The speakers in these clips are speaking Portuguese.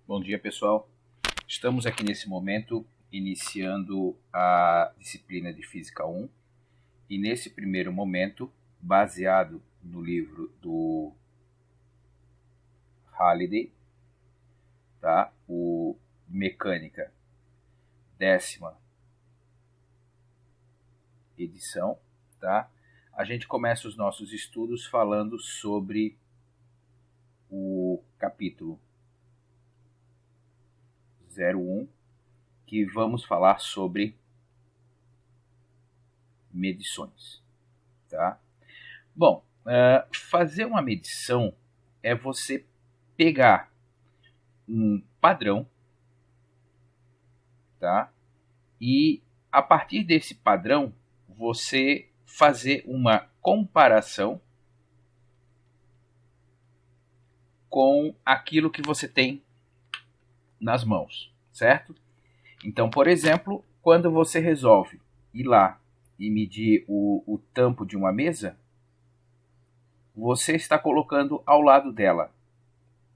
Bom dia, pessoal. Estamos aqui nesse momento iniciando a disciplina de Física 1 e nesse primeiro momento, baseado no livro do Halliday, tá? O Mecânica, 10ª edição, tá? A gente começa os nossos estudos falando sobre o capítulo 01, que vamos falar sobre medições, tá? Bom, fazer uma medição é você pegar um padrão, tá? E a partir desse padrão você fazer uma comparação com aquilo que você tem nas mãos, certo? Então, por exemplo, quando você resolve ir lá e medir o tampo de uma mesa, você está colocando ao lado dela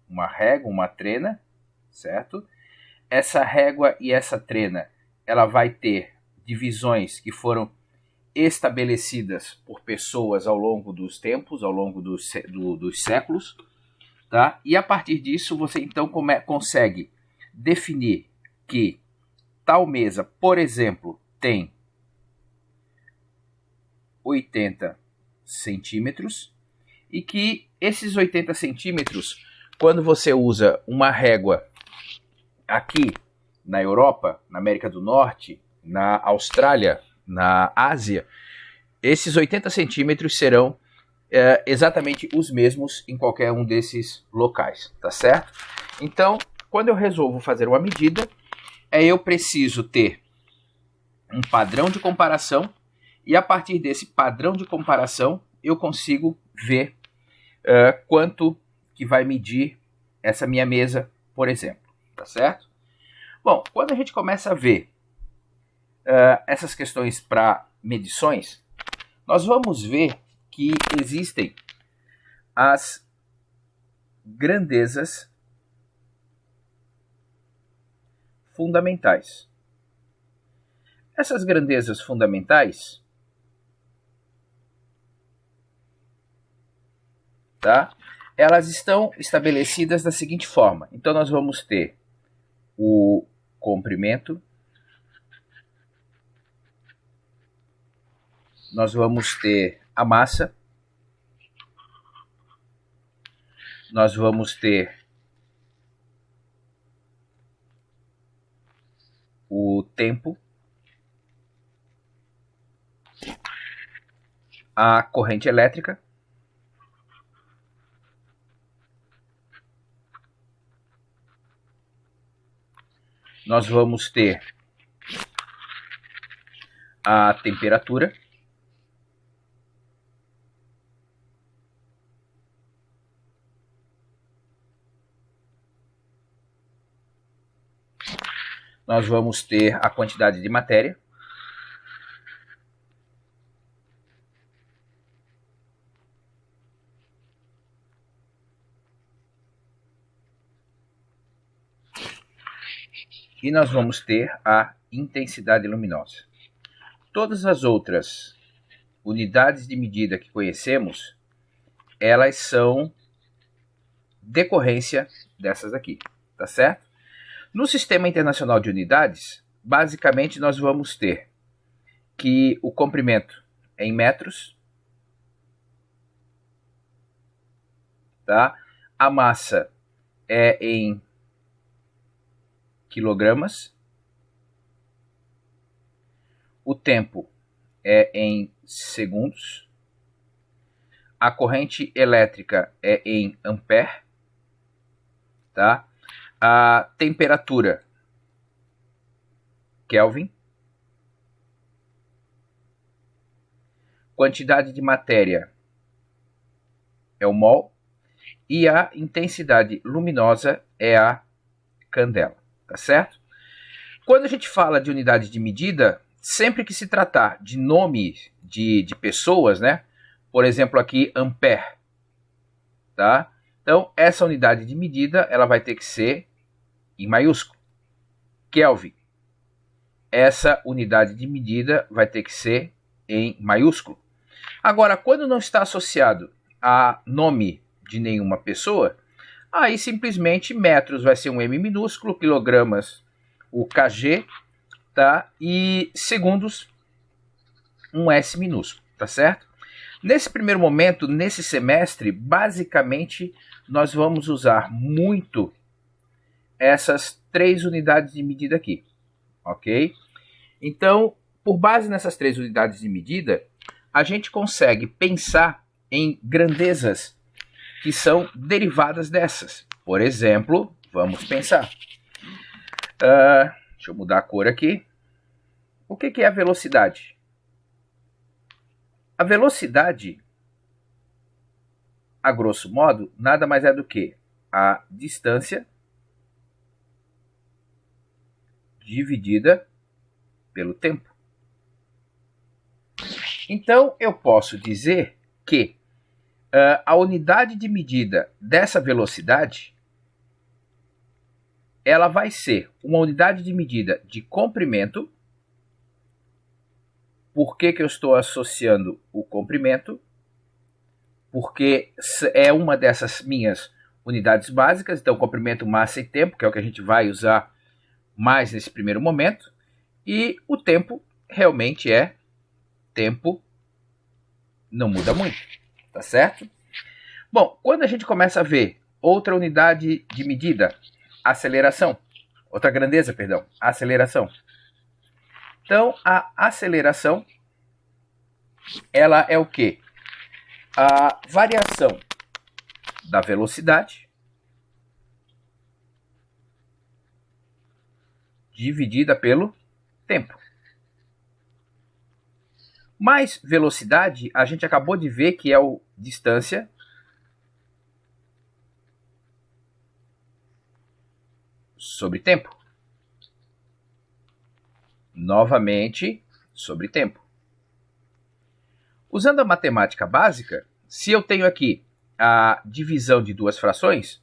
uma régua, uma trena, certo? Essa régua e essa trena, ela vai ter divisões que foram estabelecidas por pessoas ao longo dos tempos, ao longo dos séculos, tá? E a partir disso você então consegue definir que tal mesa, por exemplo, tem 80 centímetros e que esses 80 centímetros, quando você usa uma régua aqui na Europa, na América do Norte, na Austrália, na Ásia, esses 80 centímetros serão exatamente os mesmos em qualquer um desses locais, tá certo? Então, quando eu resolvo fazer uma medida, eu preciso ter um padrão de comparação e a partir desse padrão de comparação eu consigo ver quanto que vai medir essa minha mesa, por exemplo, tá certo? Bom, quando a gente começa a ver essas questões para medições, nós vamos ver que existem as grandezas fundamentais. Essas grandezas fundamentais, tá? Elas estão estabelecidas da seguinte forma. Então nós vamos ter o comprimento, nós vamos ter a massa, nós vamos ter o tempo, a corrente elétrica, nós vamos ter a temperatura, nós vamos ter a quantidade de matéria, e nós vamos ter a intensidade luminosa. Todas as outras unidades de medida que conhecemos, elas são decorrência dessas aqui, tá certo? No Sistema Internacional de Unidades, basicamente nós vamos ter que o comprimento é em metros, tá? A massa é em quilogramas, o tempo é em segundos, a corrente elétrica é em ampere, tá? A temperatura, Kelvin, quantidade de matéria é o mol e a intensidade luminosa é a candela, tá certo? Quando a gente fala de unidade de medida, sempre que se tratar de nome de pessoas, né? Por exemplo, aqui ampere, tá? Então, essa unidade de medida, ela vai ter que ser em maiúsculo. Kelvin. Essa unidade de medida vai ter que ser em maiúsculo. Agora, quando não está associado a nome de nenhuma pessoa, aí simplesmente metros vai ser um M minúsculo, quilogramas o kg, tá? E segundos um S minúsculo, tá certo? Nesse primeiro momento, nesse semestre, basicamente nós vamos usar muito essas 3 unidades de medida aqui, ok? Então, por base nessas 3 unidades de medida, a gente consegue pensar em grandezas que são derivadas dessas. Por exemplo, vamos pensar. Deixa eu mudar a cor aqui. O que é a velocidade? A velocidade, a grosso modo, nada mais é do que a distância dividida pelo tempo. Então, eu posso dizer que a unidade de medida dessa velocidade, ela vai ser uma unidade de medida de comprimento. Por que eu estou associando o comprimento? Porque é uma dessas minhas unidades básicas, então comprimento, massa e tempo, que é o que a gente vai usar mais nesse primeiro momento. E o tempo realmente é tempo, não muda muito, tá certo? Bom, quando a gente começa a ver outra unidade de medida, aceleração, outra grandeza, perdão, aceleração. Então, a aceleração, ela é o quê? A variação da velocidade dividida pelo tempo. Mais velocidade, a gente acabou de ver que é a distância sobre tempo. Novamente, sobre tempo. Usando a matemática básica, se eu tenho aqui a divisão de 2 frações,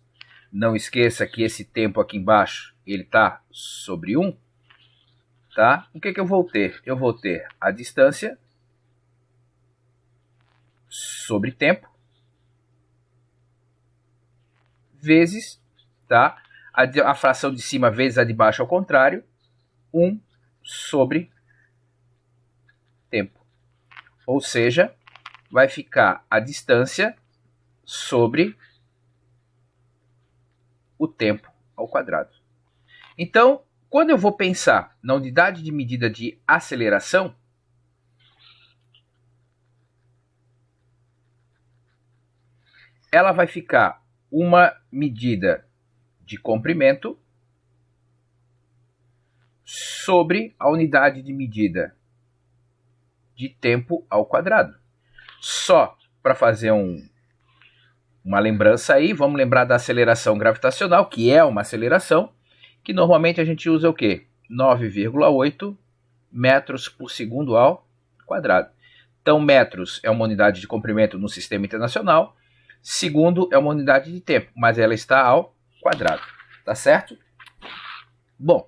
não esqueça que esse tempo aqui embaixo ele está sobre 1, tá? O que eu vou ter? Eu vou ter a distância sobre tempo vezes, tá? A fração de cima vezes a de baixo ao contrário, 1 sobre tempo. Ou seja, vai ficar a distância sobre o tempo ao quadrado. Então, quando eu vou pensar na unidade de medida de aceleração, ela vai ficar uma medida de comprimento sobre a unidade de medida de tempo ao quadrado. Só para fazer uma lembrança aí, vamos lembrar da aceleração gravitacional, que é uma aceleração, que normalmente a gente usa o quê? 9,8 metros por segundo ao quadrado. Então, metros é uma unidade de comprimento no sistema internacional, segundo é uma unidade de tempo, mas ela está ao quadrado, tá certo? Bom,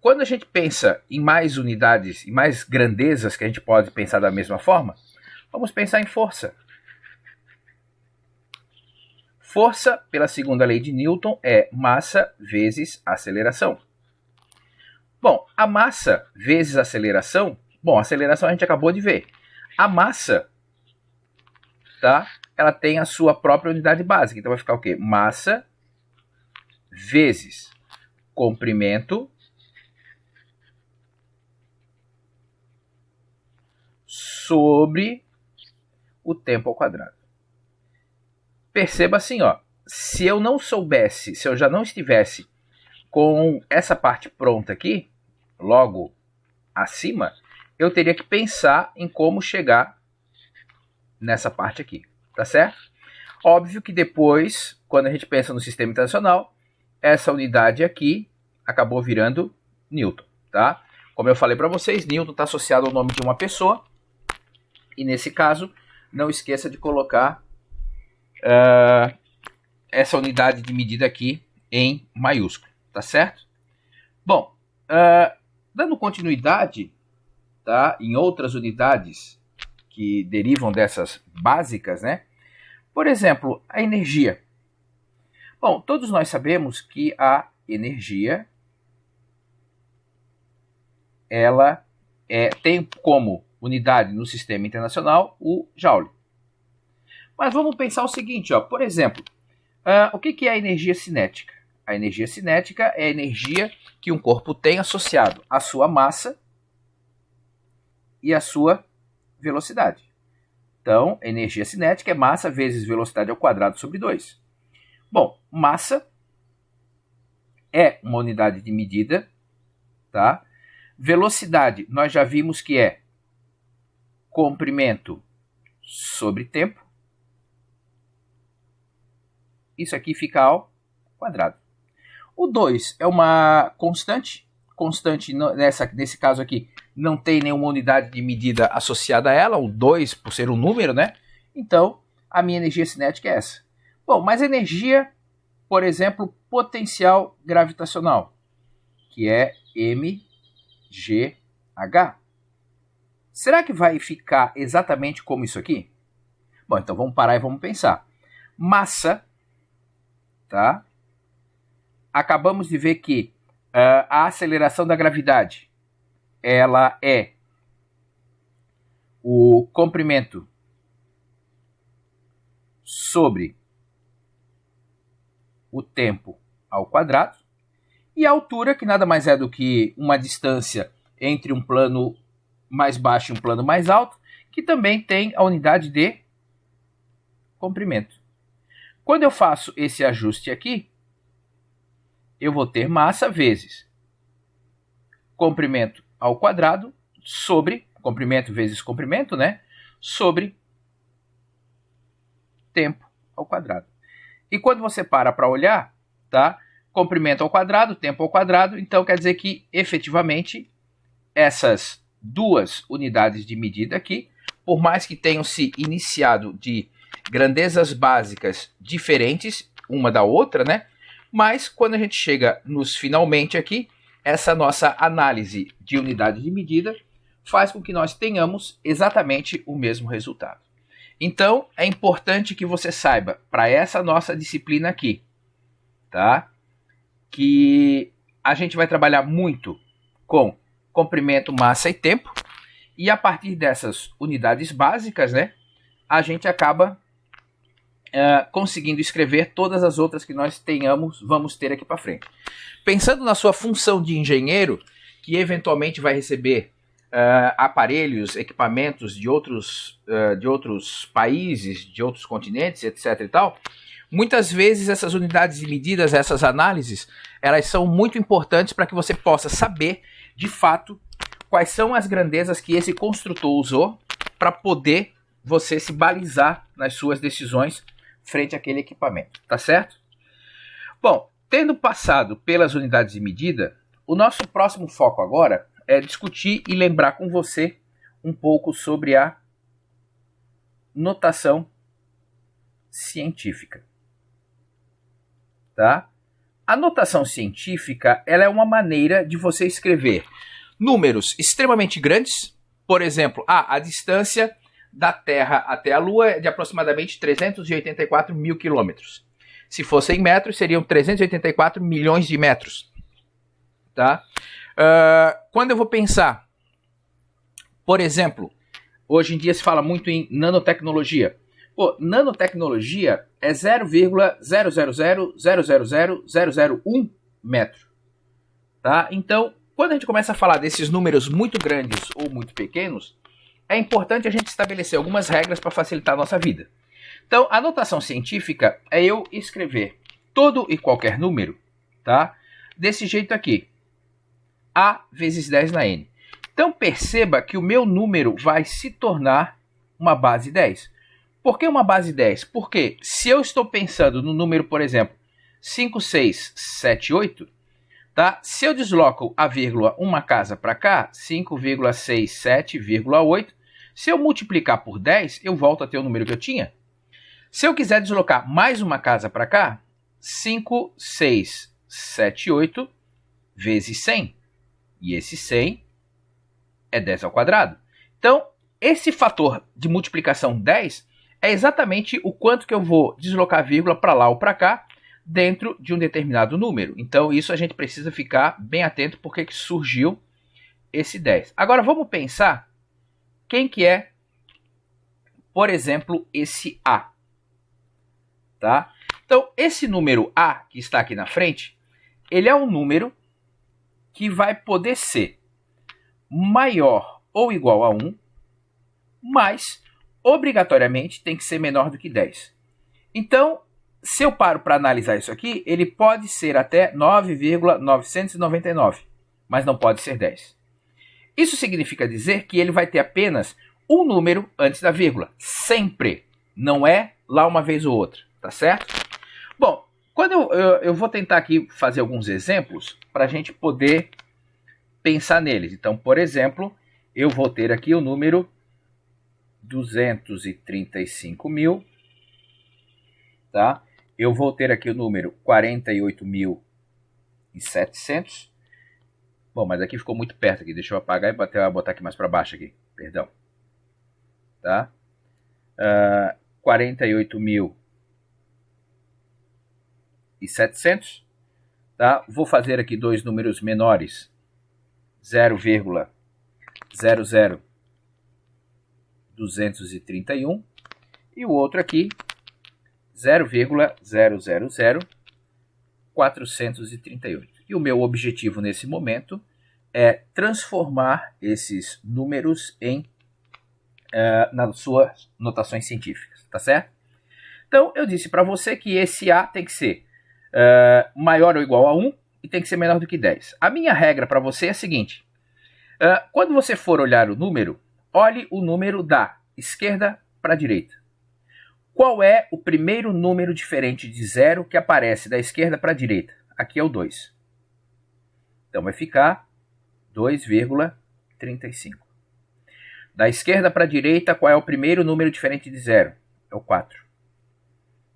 quando a gente pensa em mais unidades, em mais grandezas que a gente pode pensar da mesma forma, vamos pensar em força. Força, pela segunda lei de Newton, é massa vezes aceleração. Bom, a massa vezes a aceleração, a aceleração a gente acabou de ver. A massa, tá? Ela tem a sua própria unidade básica. Então vai ficar o quê? Massa vezes comprimento sobre o tempo ao quadrado. Perceba assim, ó, se eu não soubesse, se eu já não estivesse com essa parte pronta aqui, logo acima, eu teria que pensar em como chegar nessa parte aqui, tá certo? Óbvio que depois, quando a gente pensa no sistema internacional, essa unidade aqui acabou virando Newton, tá? Como eu falei para vocês, Newton está associado ao nome de uma pessoa, e nesse caso, não esqueça de colocar essa unidade de medida aqui em maiúsculo, tá certo? Bom, dando continuidade, tá, em outras unidades que derivam dessas básicas, né? Por exemplo, a energia. Bom, todos nós sabemos que a energia ela tem como unidade no sistema internacional o Joule. Mas vamos pensar o seguinte, ó, por exemplo, o que é a energia cinética? A energia cinética é a energia que um corpo tem associado à sua massa e à sua velocidade. Então, energia cinética é massa vezes velocidade ao quadrado sobre 2. Bom, massa é uma unidade de medida, tá? Velocidade, nós já vimos que é comprimento sobre tempo. Isso aqui fica ao quadrado. O 2 é uma constante. Constante, nesse caso aqui, não tem nenhuma unidade de medida associada a ela. O 2, por ser um número, né? Então, a minha energia cinética é essa. Bom, mas energia, por exemplo, potencial gravitacional, que é mgh. Será que vai ficar exatamente como isso aqui? Bom, então vamos parar e vamos pensar. Massa, tá? Acabamos de ver que a aceleração da gravidade ela é o comprimento sobre o tempo ao quadrado, e a altura, que nada mais é do que uma distância entre um plano mais baixo e um plano mais alto, que também tem a unidade de comprimento. Quando eu faço esse ajuste aqui, eu vou ter massa vezes comprimento ao quadrado sobre comprimento vezes comprimento, né? Sobre tempo ao quadrado. E quando você para olhar, tá? Comprimento ao quadrado, tempo ao quadrado, então quer dizer que efetivamente essas duas unidades de medida aqui, por mais que tenham se iniciado de grandezas básicas diferentes uma da outra, né? Mas quando a gente chega nos finalmente aqui, essa nossa análise de unidade de medida faz com que nós tenhamos exatamente o mesmo resultado. Então, é importante que você saiba, para essa nossa disciplina aqui, tá? Que a gente vai trabalhar muito com comprimento, massa e tempo, e a partir dessas unidades básicas, né, a gente acaba conseguindo escrever todas as outras que nós vamos ter aqui para frente. Pensando na sua função de engenheiro, que eventualmente vai receber aparelhos, equipamentos de outros países, de outros continentes, etc. e tal, muitas vezes essas unidades de medidas, essas análises, elas são muito importantes para que você possa saber, de fato, quais são as grandezas que esse construtor usou para poder você se balizar nas suas decisões frente àquele equipamento, tá certo? Bom, tendo passado pelas unidades de medida, o nosso próximo foco agora é discutir e lembrar com você um pouco sobre a notação científica, tá? A notação científica, ela é uma maneira de você escrever números extremamente grandes, por exemplo, a distância da Terra até a Lua é de aproximadamente 384 mil quilômetros. Se fosse em metros, seriam 384 milhões de metros, tá? Quando eu vou pensar, por exemplo, hoje em dia se fala muito em nanotecnologia. Pô, nanotecnologia é 0,000000001 metro, tá? Então, quando a gente começa a falar desses números muito grandes ou muito pequenos, é importante a gente estabelecer algumas regras para facilitar a nossa vida. Então, a notação científica é eu escrever todo e qualquer número, tá? Desse jeito aqui. A vezes 10 na N. Então, perceba que o meu número vai se tornar uma base 10. Por que uma base 10? Porque se eu estou pensando no número, por exemplo, 5678, tá? Se eu desloco a vírgula uma casa para cá, 5,67,8, se eu multiplicar por 10, eu volto a ter o número que eu tinha. Se eu quiser deslocar mais uma casa para cá, 5678 vezes 100. E esse 100 é 10 ao quadrado. Então, esse fator de multiplicação 10 é exatamente o quanto que eu vou deslocar a vírgula para lá ou para cá dentro de um determinado número. Então, isso a gente precisa ficar bem atento porque que surgiu esse 10. Agora, vamos pensar quem que é, por exemplo, esse A. Tá? Então, esse número A que está aqui na frente, ele é um número que vai poder ser maior ou igual a 1, mas obrigatoriamente tem que ser menor do que 10. Então, se eu paro para analisar isso aqui, ele pode ser até 9,999, mas não pode ser 10. Isso significa dizer que ele vai ter apenas um número antes da vírgula, sempre. Não é lá uma vez ou outra, tá certo? Bom, quando eu vou tentar aqui fazer alguns exemplos para a gente poder pensar neles. Então, por exemplo, eu vou ter aqui o número 235.000, tá? Eu vou ter aqui o número 48.700. Bom, mas aqui ficou muito perto aqui. Deixa eu apagar e botar aqui mais para baixo aqui. Perdão. Tá? 48.700. Tá? Vou fazer aqui dois números menores. 0,00231 e o outro aqui 0,000438. E o meu objetivo nesse momento é transformar esses números em nas suas notações científicas, tá certo? Então eu disse para você que esse A tem que ser maior ou igual a 1 e tem que ser menor do que 10. A minha regra para você é a seguinte: quando você for olhar o número, olhe o número da esquerda para a direita. Qual é o primeiro número diferente de 0 que aparece da esquerda para a direita? Aqui é o 2. Então vai ficar 2,35. Da esquerda para a direita, qual é o primeiro número diferente de 0? É o 4.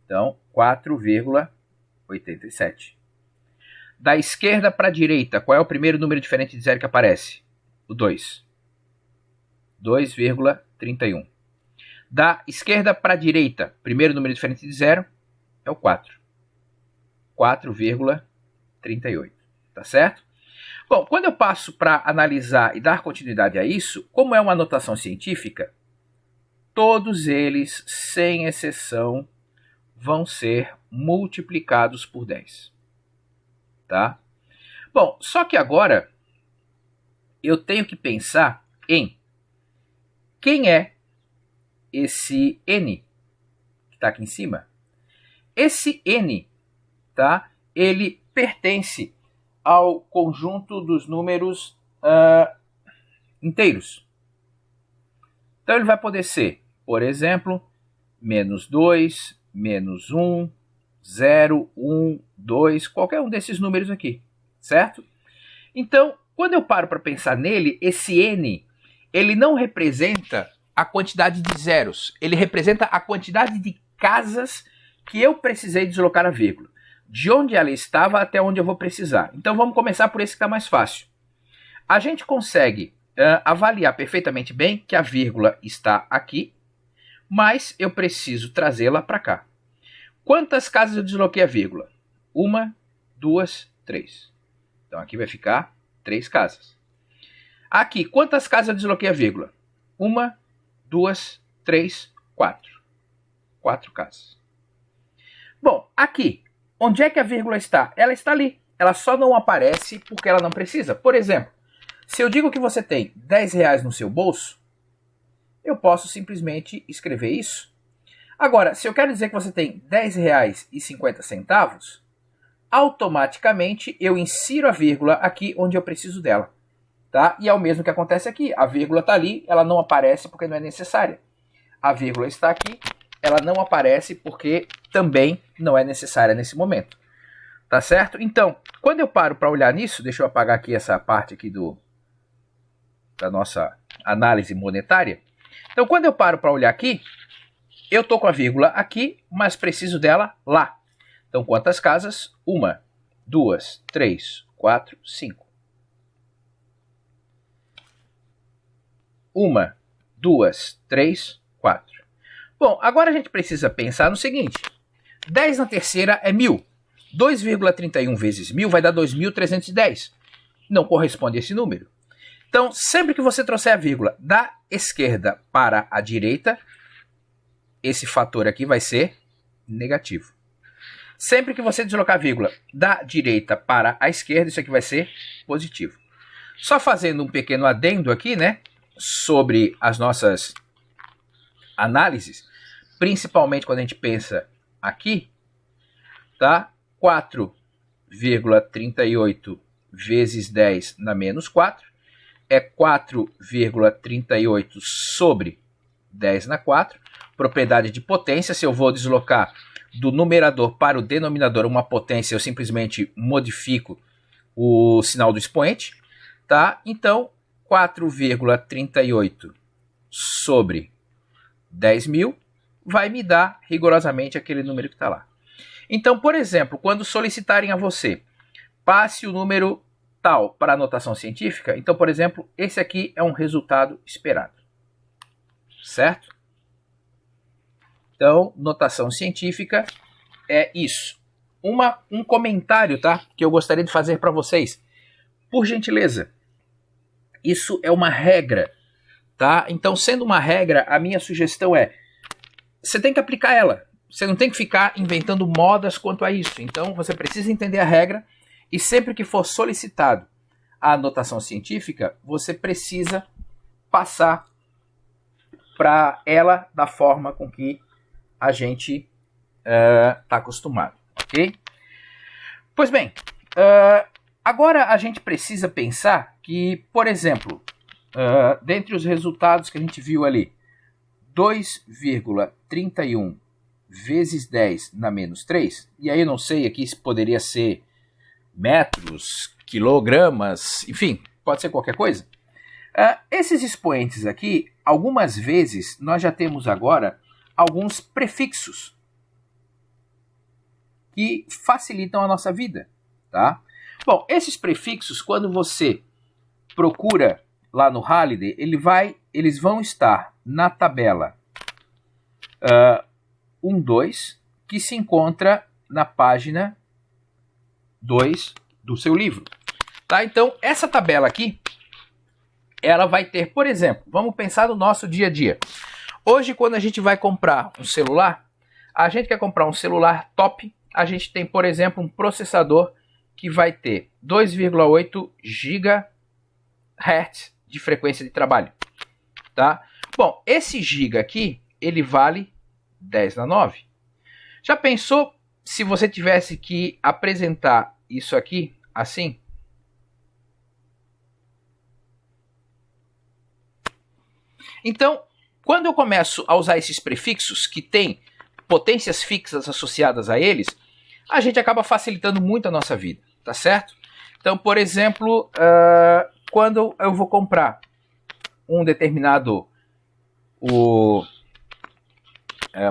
Então, 4,87. Da esquerda para a direita, qual é o primeiro número diferente de 0 que aparece? O 2. 2,31. Da esquerda para a direita, primeiro número diferente de 0 é o 4. 4,38. Tá certo? Bom, quando eu passo para analisar e dar continuidade a isso, como é uma notação científica, todos eles, sem exceção, vão ser multiplicados por 10. Tá? Bom, só que agora eu tenho que pensar em quem é esse N que está aqui em cima. Esse N, tá? Ele pertence ao conjunto dos números inteiros. Então ele vai poder ser, por exemplo, menos 2, menos 1, 0, 1, 2, qualquer um desses números aqui, certo? Então, quando eu paro para pensar nele, esse N, ele não representa a quantidade de zeros, ele representa a quantidade de casas que eu precisei deslocar a vírgula, de onde ela estava até onde eu vou precisar. Então vamos começar por esse que está mais fácil. A gente consegue avaliar perfeitamente bem que a vírgula está aqui, mas eu preciso trazê-la para cá. Quantas casas eu desloquei a vírgula? 1, 2, 3. Então aqui vai ficar 3 casas. Aqui, quantas casas eu desloquei a vírgula? 1, 2, 3, 4. 4 casas. Bom, aqui, onde é que a vírgula está? Ela está ali. Ela só não aparece porque ela não precisa. Por exemplo, se eu digo que você tem 10 reais no seu bolso, eu posso simplesmente escrever isso. Agora, se eu quero dizer que você tem 10 reais e 50 centavos, automaticamente eu insiro a vírgula aqui onde eu preciso dela. Tá? E é o mesmo que acontece aqui. A vírgula está ali, ela não aparece porque não é necessária. A vírgula está aqui, ela não aparece porque também não é necessária nesse momento. Tá certo? Então, quando eu paro para olhar nisso, deixa eu apagar aqui essa parte aqui da nossa análise monetária. Então, quando eu paro para olhar aqui, eu estou com a vírgula aqui, mas preciso dela lá. Então, quantas casas? 1, 2, 3, 4, 5. 1, 2, 3, 4. Bom, agora a gente precisa pensar no seguinte. 10 na terceira é 1.000. 2,31 vezes 1.000 vai dar 2.310. Não corresponde a esse número. Então, sempre que você trouxer a vírgula da esquerda para a direita, esse fator aqui vai ser negativo. Sempre que você deslocar a vírgula da direita para a esquerda, isso aqui vai ser positivo. Só fazendo um pequeno adendo aqui, né, sobre as nossas análises, principalmente quando a gente pensa aqui, tá? 4,38 vezes 10 na menos 4 é 4,38 sobre 10 na 4. Propriedade de potência, se eu vou deslocar do numerador para o denominador uma potência, eu simplesmente modifico o sinal do expoente, tá? Então, 4,38 sobre 10.000 vai me dar rigorosamente aquele número que está lá. Então, por exemplo, quando solicitarem a você, passe o número tal para a notação científica, então, por exemplo, esse aqui é um resultado esperado. Certo? Então, notação científica é isso. Um comentário, tá? Que eu gostaria de fazer para vocês. Por gentileza, isso é uma regra, tá? Então, sendo uma regra, a minha sugestão é, você tem que aplicar ela. Você não tem que ficar inventando modas quanto a isso. Então, você precisa entender a regra e sempre que for solicitado a anotação científica, você precisa passar para ela da forma com que a gente está acostumado, ok? Pois bem, agora a gente precisa pensar que, por exemplo, dentre os resultados que a gente viu ali, 2,31 vezes 10 na menos 3, e aí eu não sei aqui se poderia ser metros, quilogramas, enfim, pode ser qualquer coisa. Esses expoentes aqui, algumas vezes nós já temos agora alguns prefixos que facilitam a nossa vida, tá? Bom, esses prefixos, quando você procura lá no Halliday, eles vão estar na tabela 1.2, que se encontra na página 2 do seu livro. Tá? Então, essa tabela aqui, ela vai ter, por exemplo, vamos pensar no nosso dia a dia. Hoje, quando a gente vai comprar um celular, a gente quer comprar um celular top, a gente tem, por exemplo, um processador que vai ter 2,8 GHz de frequência de trabalho. Tá? Bom, esse giga aqui, ele vale 10 na 9. Já pensou se você tivesse que apresentar isso aqui assim? Então, quando eu começo a usar esses prefixos que têm potências fixas associadas a eles, a gente acaba facilitando muito a nossa vida, tá certo? Então, por exemplo, quando eu vou comprar um determinado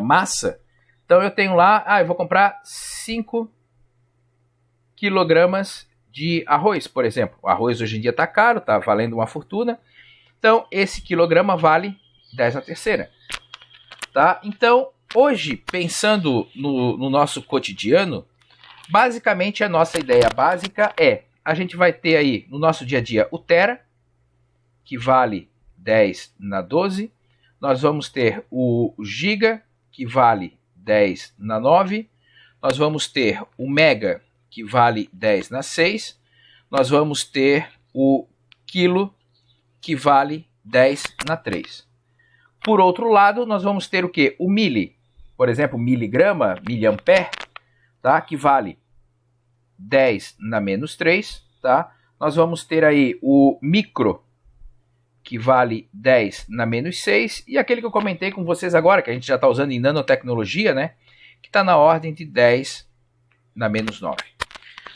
massa, então eu tenho lá, eu vou comprar 5 quilogramas de arroz, por exemplo. O arroz hoje em dia está caro, está valendo uma fortuna. Então, esse quilograma vale 10 na terceira. Tá? Então, hoje, pensando no nosso cotidiano, basicamente a nossa ideia básica é, a gente vai ter aí no nosso dia a dia o tera, que vale 10 na 12. Nós vamos ter o giga, que vale 10 na 9. Nós vamos ter o mega, que vale 10 na 6. Nós vamos ter o quilo, que vale 10 na 3. Por outro lado, nós vamos ter o quê? O mili, por exemplo, miligrama, miliampere, tá? Que vale 10 na menos 3. Tá? Nós vamos ter aí o micro, que vale 10 na menos 6. E aquele que eu comentei com vocês agora, que a gente já está usando em nanotecnologia, né? Que está na ordem de 10 na menos 9.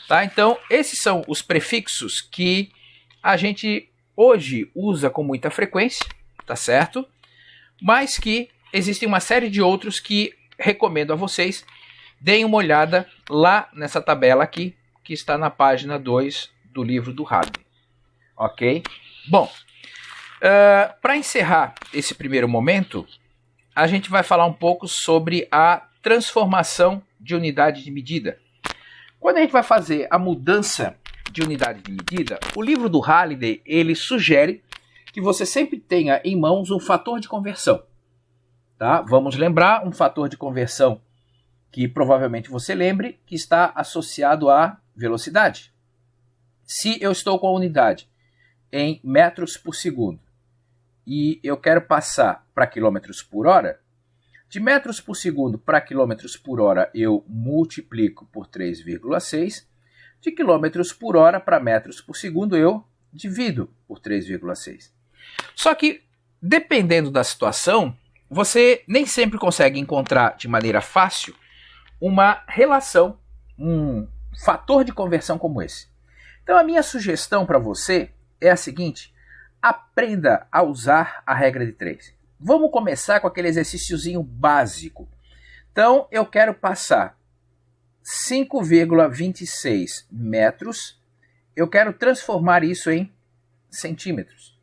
Tá? Então, esses são os prefixos que a gente hoje usa com muita frequência, tá certo? Mas que existem uma série de outros que recomendo a vocês deem uma olhada lá nessa tabela aqui, que está na página 2 do livro do Halliday. Ok? Bom, para encerrar esse primeiro momento, a gente vai falar um pouco sobre a transformação de unidade de medida. Quando a gente vai fazer a mudança de unidade de medida, o livro do Halliday, ele sugere que você sempre tenha em mãos um fator de conversão. Tá? Vamos lembrar um fator de conversão que provavelmente você lembre que está associado à velocidade. Se eu estou com a unidade em metros por segundo e eu quero passar para quilômetros por hora, de metros por segundo para quilômetros por hora eu multiplico por 3,6, de quilômetros por hora para metros por segundo eu divido por 3,6. Só que, dependendo da situação, você nem sempre consegue encontrar de maneira fácil uma relação, um fator de conversão como esse. Então a minha sugestão para você é a seguinte: aprenda a usar a regra de 3. Vamos começar com aquele exercíciozinho básico. Então eu quero passar 5,26 metros, eu quero transformar isso em centímetros.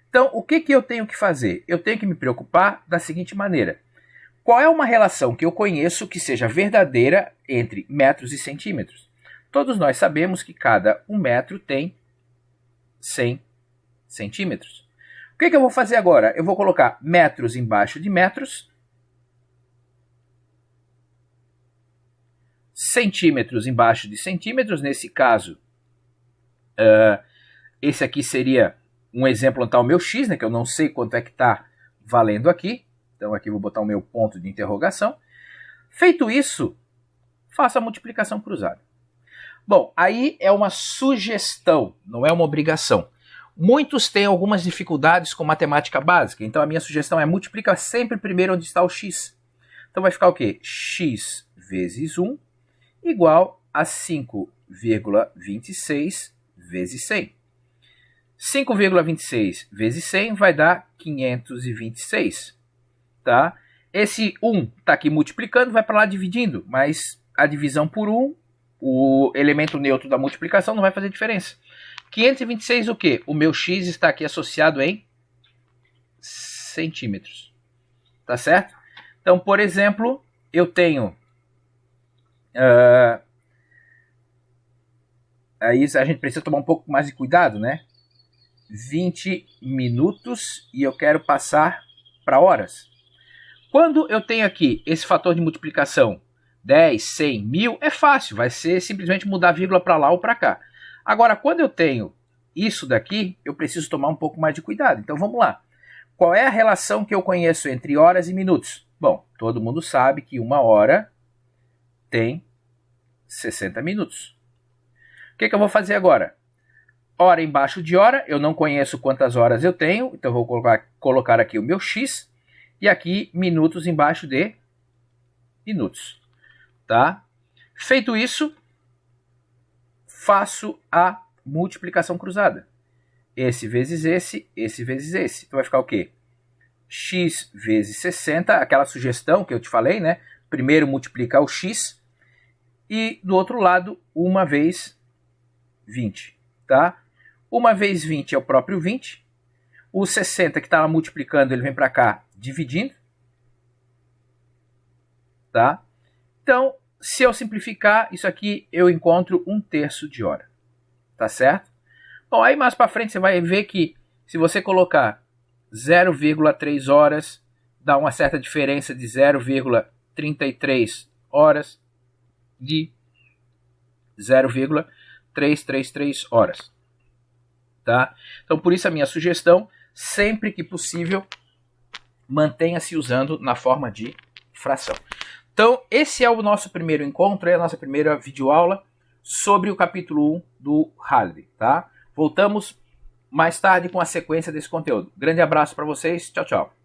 Então o que eu tenho que fazer? Eu tenho que me preocupar da seguinte maneira: qual é uma relação que eu conheço que seja verdadeira entre metros e centímetros? Todos nós sabemos que cada 1 metro tem 100 centímetros. O que eu vou fazer agora? Eu vou colocar metros embaixo de metros, centímetros embaixo de centímetros. Nesse caso, esse aqui seria um exemplo onde está o meu x, né, que eu não sei quanto é que está valendo aqui. Então aqui eu vou botar o meu ponto de interrogação. Feito isso, faça a multiplicação cruzada. Bom, aí é uma sugestão, não é uma obrigação. Muitos têm algumas dificuldades com matemática básica, então a minha sugestão é multiplicar sempre primeiro onde está o x. Então vai ficar o quê? X vezes 1 igual a 5,26 vezes 100. 5,26 vezes 100 vai dar 526. Tá? Esse 1 está aqui multiplicando, vai para lá dividindo, mas a divisão por 1, o elemento neutro da multiplicação, não vai fazer diferença. 526 o quê? O meu x está aqui associado em centímetros. Tá certo? Então, por exemplo, eu tenho... aí a gente precisa tomar um pouco mais de cuidado, né? 20 minutos e eu quero passar para horas. Quando eu tenho aqui esse fator de multiplicação 10, 100, 1000, é fácil, vai ser simplesmente mudar a vírgula para lá ou para cá. Agora, quando eu tenho isso daqui, eu preciso tomar um pouco mais de cuidado. Então vamos lá. Qual é a relação que eu conheço entre horas e minutos? Bom, todo mundo sabe que 1 hora tem 60 minutos. O que eu vou fazer agora? Hora embaixo de hora, eu não conheço quantas horas eu tenho, então eu vou colocar aqui o meu x, e aqui minutos embaixo de minutos. Tá? Feito isso, faço a multiplicação cruzada. Esse vezes esse vezes esse. Então vai ficar o quê? X vezes 60, aquela sugestão que eu te falei, né? Primeiro multiplicar o x e do outro lado 1 vezes 20. Tá? 1 vezes 20 é o próprio 20. O 60 que está multiplicando, ele vem para cá dividindo. Tá? Então, se eu simplificar isso aqui, eu encontro 1/3 de hora. Tá certo? Bom, aí mais para frente você vai ver que se você colocar 0,3 horas, dá uma certa diferença de 0,33 horas de 0,333 horas. Tá? Então, por isso a minha sugestão, sempre que possível, mantenha-se usando na forma de fração. Então, esse é o nosso primeiro encontro, é a nossa primeira videoaula sobre o capítulo 1 do Halliday. Tá? Voltamos mais tarde com a sequência desse conteúdo. Grande abraço para vocês, tchau, tchau.